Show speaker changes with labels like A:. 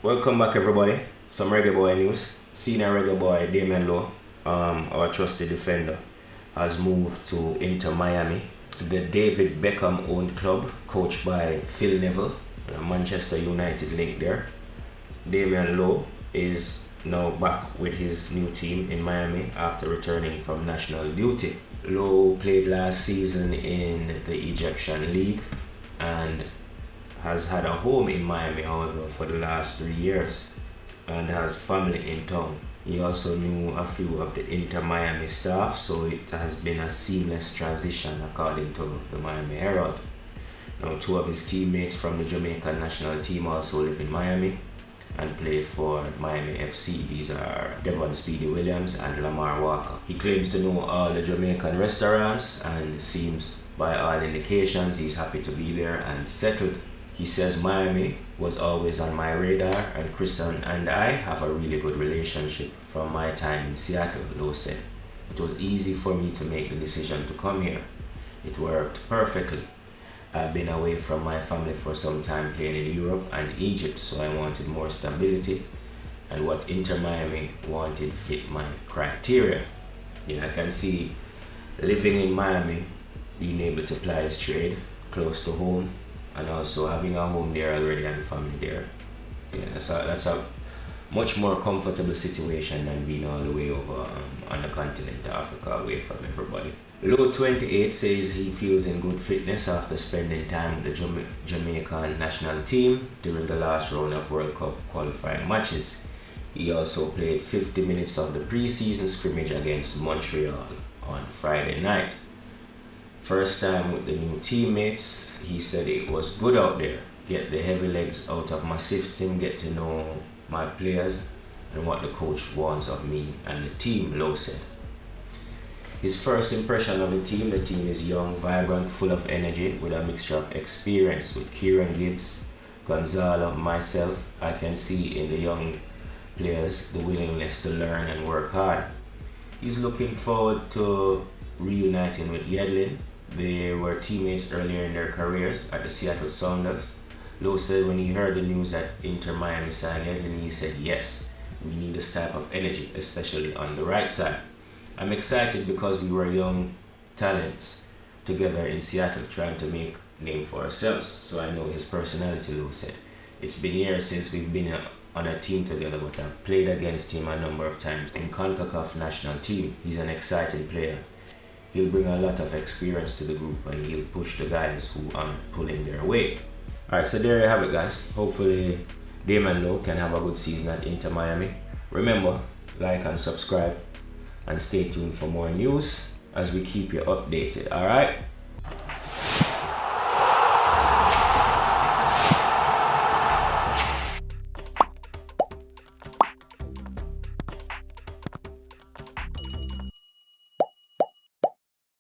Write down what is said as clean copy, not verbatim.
A: Welcome back everybody. Some Reggae Boy news. Senior Reggae Boy Damion Lowe, our trusted defender, has moved to Inter Miami, the David Beckham owned club, coached by Phil Neville, Manchester United link there. Damion Lowe is now back with his new team in Miami after returning from national duty. Lowe played last season in the Egyptian League and has had a home in Miami, however, for the last 3 years and has family in town. He also knew a few of the Inter Miami staff, so it has been a seamless transition according to the Miami Herald. Now, two of his teammates from the Jamaican national team also live in Miami and play for Miami FC. These are Devon Speedy Williams and Lamar Walker. He claims to know all the Jamaican restaurants and seems, by all indications, he's happy to be there and settled. He says Miami was always on my radar and Chris and I have a really good relationship from my time in Seattle, Lowe said. It was easy for me to make the decision to come here. It worked perfectly. I've been away from my family for some time playing in Europe and Egypt, so I wanted more stability, and what Inter Miami wanted fit my criteria. I can see living in Miami, being able to apply his trade close to home, and also having a home there already and family there. That's a much more comfortable situation than being all the way over on the continent of Africa, away from everybody. Lowe, 28, says he feels in good fitness after spending time with the Jamaican national team during the last round of World Cup qualifying matches. He also played 50 minutes of the pre-season scrimmage against Montreal on Friday night. First time with the new teammates, he said it was good out there. Get the heavy legs out of my system, get to know my players and what the coach wants of me and the team, Lowe said. His first impression of the team is young, vibrant, full of energy, with a mixture of experience with Kieran Gibbs, Gonzalo, myself. I can see in the young players the willingness to learn and work hard. He's looking forward to reuniting with Yedlin. They were teammates earlier in their careers at the Seattle Sounders. Lowe said when he heard the news that Inter Miami signed Yedlin, he said, yes, we need this type of energy, especially on the right side. I'm excited because we were young talents together in Seattle trying to make a name for ourselves, so I know his personality, Lowe said. It's been years since we've been on a team together, but I've played against him a number of times in CONCACAF national team. He's an exciting player. He'll bring a lot of experience to the group and he'll push the guys who aren't pulling their weight. Alright, so there you have it, guys. Hopefully Damion Lowe can have a good season at Inter Miami. Remember, like and subscribe and stay tuned for more news as we keep you updated. Alright?